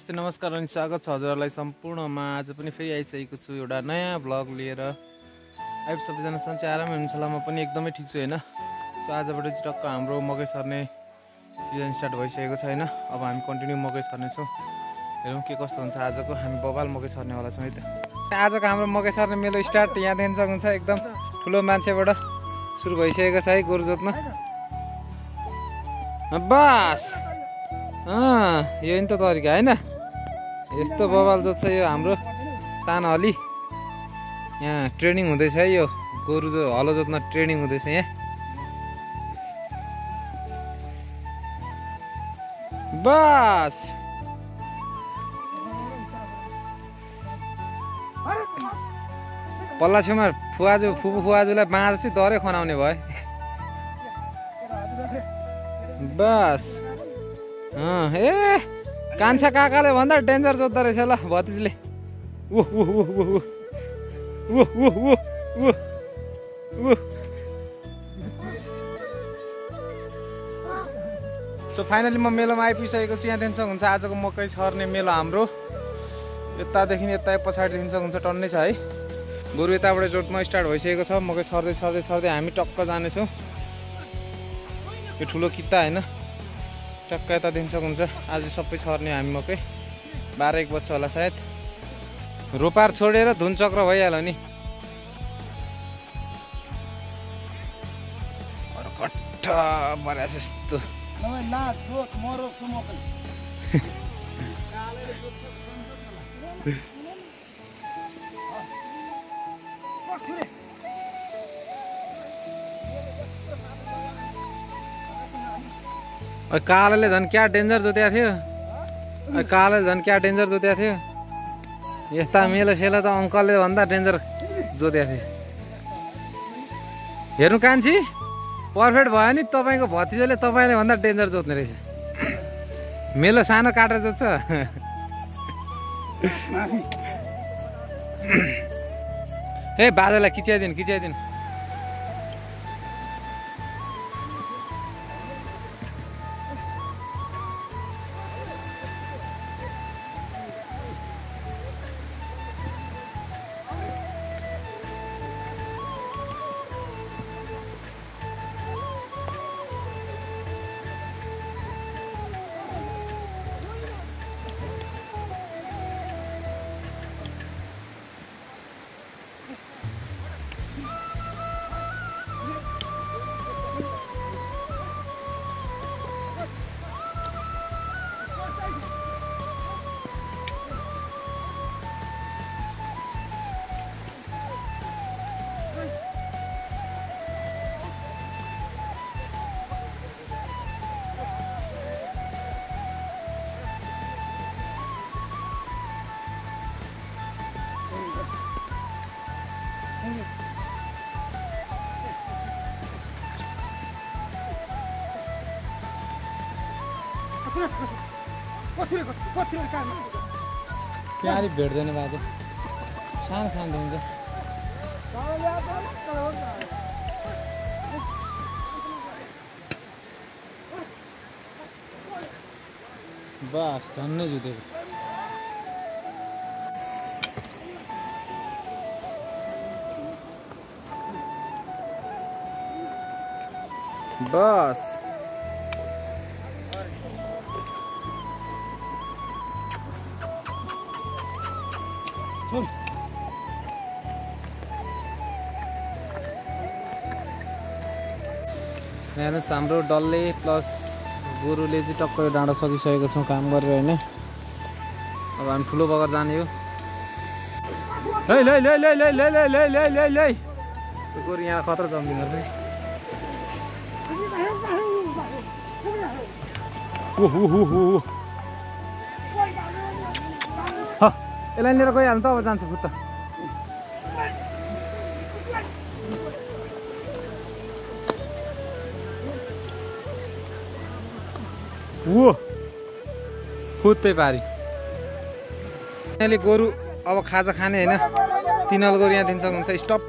नमस्ते नमस्कार अनि स्वागत छ हजुरहरूलाई सम्पूर्णमा। आज पनि फेरि आइसकेको छु एउटा नयाँ ब्लग लिएर। आइप सबैजना सन्चै आरामै हुनुहुन्छ होला, म पनि एकदमै ठिक छु हैन। सो आजबाट चाहिँ टक्क हाम्रो मकै सर्ने सिजन स्टार्ट भइसकेको छ हैन। अब हामी कन्टिन्यू मकै सर्ने छौँ। हेरौँ के कस्तो हुन्छ आजको। हामी बबाल मकै सर्नेवाला छौँ है त। आजको हाम्रो मकै सर्ने मेलो स्टार्ट यहाँ देख्न सक्नुहुन्छ। एकदम ठुलो मान्छेबाट सुरु भइसकेको छ है गोरु जोत्न। बस यो नि त तरिका हैन। यस्तो बबाल जोत्छ यो हाम्रो सानो अलि। यहाँ ट्रेनिङ हुँदैछ है, यो गोरु जो हलो जोत्न ट्रेनिङ हुँदैछ यहाँ। बस पल्ला छेउमा फुवाजु फुवाजुलाई बाँझ चाहिँ दरै खनाउने भयो। बस ए कान्छा काकाले भन्दा डेन्जर जोत्दो रहेछ ल भतिजले। सो फाइनली म मेलोमा आइपुगिसकेको छु। यहाँ देख्न सक्नुहुन्छ आजको मकै छर्ने मेलो हाम्रो। यतादेखि यता पछाडि देख्न सक्नुहुन्छ टन्नै छ है। गोरु यताबाट जोत्न स्टार्ट भइसकेको छ। मकै छर्दै छर्दै छर्दै हामी टक्क जानेछौँ। यो ठुलो किता होइन, टक्क यता देख्न सक्नुहुन्छ। आज सबै छर्ने हामी मकै 12-1 बज्छ होला सायद। रोपार छोडेर धुन चक्र भइहाल्यो नि। कट्ठ परेछ यस्तो। कालाले झन् क्या डेन्जर जोतेको थियो। कालाले झन् क्या डेन्जर जोतेको थियो। यस्ता मेलो सेलो त अङ्कलले भन्दा डेन्जर जोतेको थियो। हेर्नु कान्छी पर्फेक्ट भयो नि। तपाईँको भतिजाले तपाईँले भन्दा डेन्जर जोत्ने रहेछ। मेलो सानो काटेर जोत्छ। ए बाजालाई खिच्याइदिनु। प्यारी भेट्दैन बाजे, सानो हुन्छ। बस झन्नै जुतेको। बस हेर्नुहोस् हाम्रो डल्ले प्लस गोरुले चाहिँ टक्क यो डाँडो सकिसकेको छौँ काम गरेर होइन। अब हामी ठुलो बगर जाने हो। लै गोरु यहाँ खतरा जम्दिनु रहेछ। यसलाई लिएर गइहाल्नु त। अब जान्छ फुत्त। फुत्तै पारी। यहाँले गोरु अब खाजा खाने होइन। तिनल गोरु यहाँ दिन सक्नुहुन्छ। स्टप।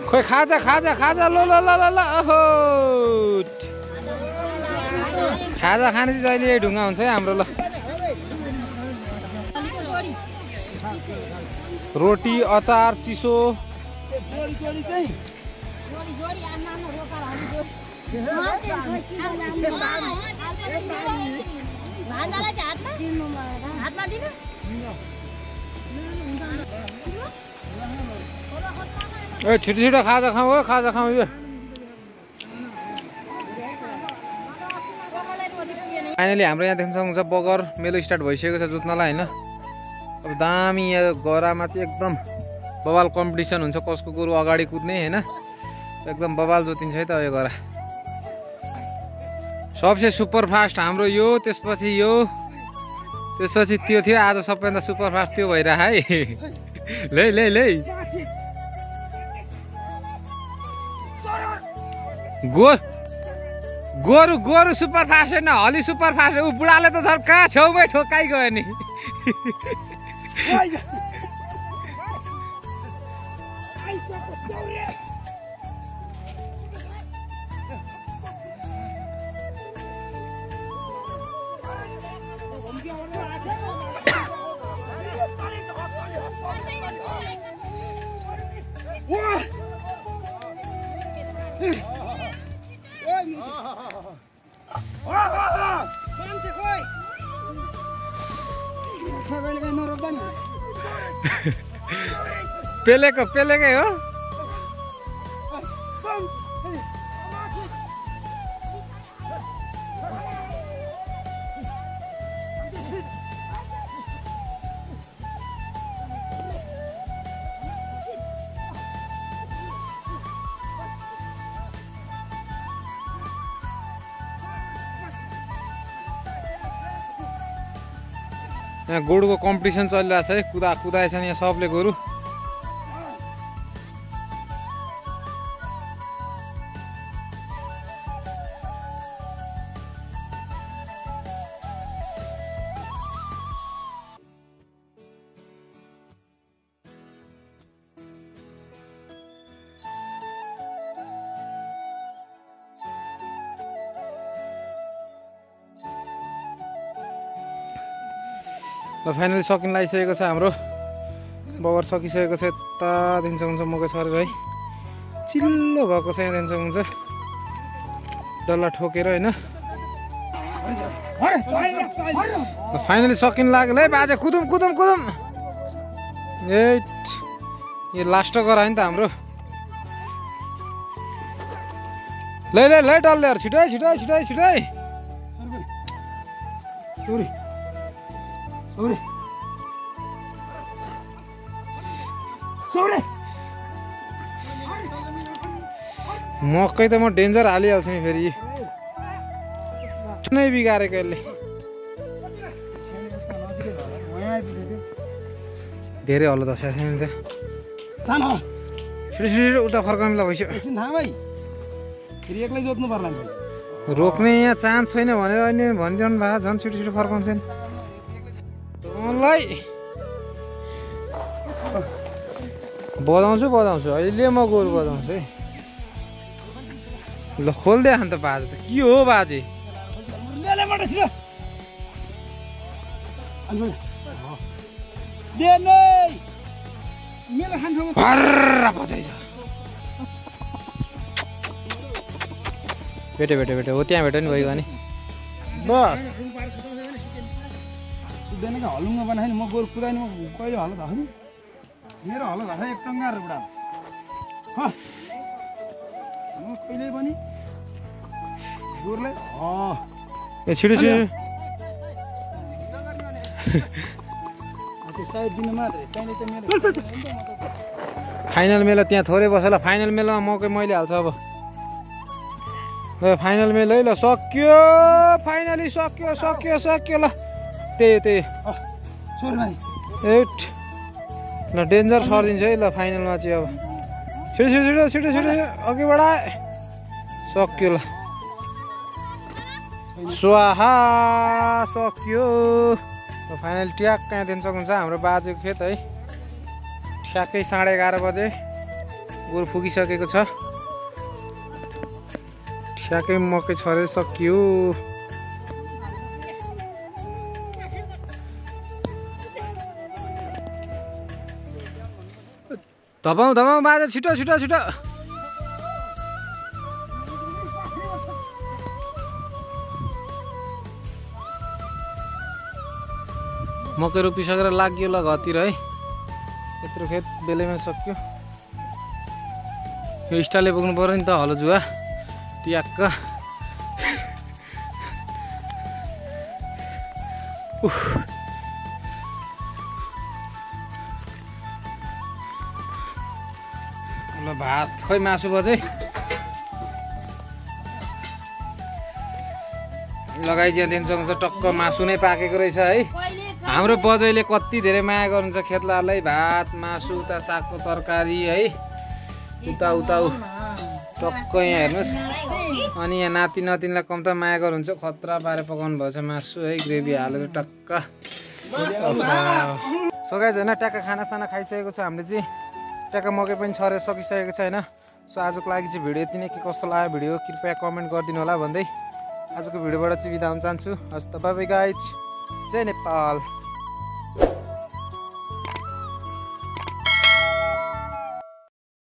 खोइ खाजा ल ल ल ल ल। खाजा खाने चाहिँ जहिले यही ढुङ्गा हुन्छ है हाम्रो। ल रोटी अचार चिसो ए छिटो छिटो खाजा खाऊ हो, खाजा खाऊ। यो फाइनली हाम्रो यहाँ देख्न सक्नुहुन्छ बगर मेलो स्टार्ट भइसकेको छ जोत्नलाई होइन। अब दामी यहाँ गरामा चाहिँ एकदम बवाल कम्पिटिसन हुन्छ कसको गोरु अगाडि कुद्ने होइन। एकदम बवाल जोतिन्छ है त यो गरा। सबसे सुपर फास्ट हाम्रो यो, त्यसपछि यो, त्यसपछि त्यो थियो। आज सबैभन्दा सुपर फास्ट त्यो भइरह है। लै लै लै गोरु गोरु सुपर फास्ट होइन, हली सुपर फास्ट। ऊ बुढाले त झन् कहाँ छेउमै ठोकाइ गयो नि। पेलेकै हो। यहाँ गोरुको कम्पिटिसन चलिरहेछ है। कुदाएछन् यहाँ सबले गोरु। ल फाइनली सकिन लागिसकेको छ हाम्रो बगर सकिसकेको छ। यता दिन्छ हुन्छ मकै छरेर है चिल्लो भएको छ। यहाँ दिन्छ हुन्छ डल्ला ठोकेर होइन। फाइनली सकिन लाग्यो है बाजे। कुदुम कुदुम कुदुम। ए यो लास्ट गरायो नि त हाम्रो। लै लै लै डल्ले छिटै छिटै छिटै छिटै। मकै त म डेन्जर हालिहाल्छु नि फेरि। नै बिगारेको यसले। धेरै हल्लो दसेको छैन त। छिटो छिटो उता फर्काउनु ल भइसक्यो। रोक्ने यहाँ चान्स छैन भनेर अहिले भनिरहनु भएको। झन् छिटो छिटो फर्काउँछ नि मलाई। बजाउँछु अहिले म गोरु बजाउँछु है। ल खोल्दै अन्त बाजे त के हो बाजे। भेटे हो त्यहाँ भेट्यो नि गयो भने बस। हलुङ्गा बनाएन म गोरु कुदाइन। म कहिले हल्लो भएको नि मेरो हल्लो भएको एक टङ्गा बुढा म कहिले पनि गोरुलाई ए छिटो छिटो साइड दिनु मात्रै। फाइनल मेला त्यहाँ थोरै बस ल। फाइनल मेलामा मकै मैले हाल्छु अब। फाइनल मेला है। ल सक्यो फाइनली सक्यो सक्यो सक्यो। ल त्यही एट ल डेन्जर सर्दिन्छ है। ल फाइनलमा चाहिँ अब छिटो छिटो छिटो छिटो छिटो अघि बढाए सक्यो। ल स्वाहा सक्यो। फाइनल ट्याक्क यहाँ दिन सक्नुहुन्छ हाम्रो बाजेको खेत है। ठ्याक्कै 11:30 बजे गोरु फुकिसकेको छ। ठ्याक्कै मकै छरेर सकियो। धपाउ धपाउ बाजा छिटो छिटो छिटो। मकै रोपिसकेर लाग्यो ल घरतिर है। यत्रो खेत बेलैमा सक्यो। यो स्टाइलले बोक्नु पर्यो नि त हलो जुवा ट्याक्क। ल भात खोइ मासु बजै लगाइदिया दिनसँग टक्क मासु नै पाकेको रहेछ है। हाम्रो बजैले कति धेरै माया गर्नुहुन्छ खेतलालाई। भात मासु उता सागको तरकारी है उता उता टक्क यहाँ हेर्नुहोस्। अनि यहाँ नाति नातिनीलाई कम्ता माया गर्नुहुन्छ। खतरा पारेर पकाउनु भएछ मासु है ग्रेभी हालेर टक्क। सो गाइज होइन ट्याक्क खानासाना खाइसकेको छ हामीले चाहिँ। ट्याक्क मकै पनि छरेर सकिसकेको छ होइन। सो आजको लागि चाहिँ भिडियो यति नै। के कस्तो लाग्यो भिडियो कृपया कमेन्ट गरिदिनु होला भन्दै आजको भिडियोबाट चाहिँ बिदा हुन चाहन्छु। हस् त बाइ बाइ गाइज। जय नेपाल।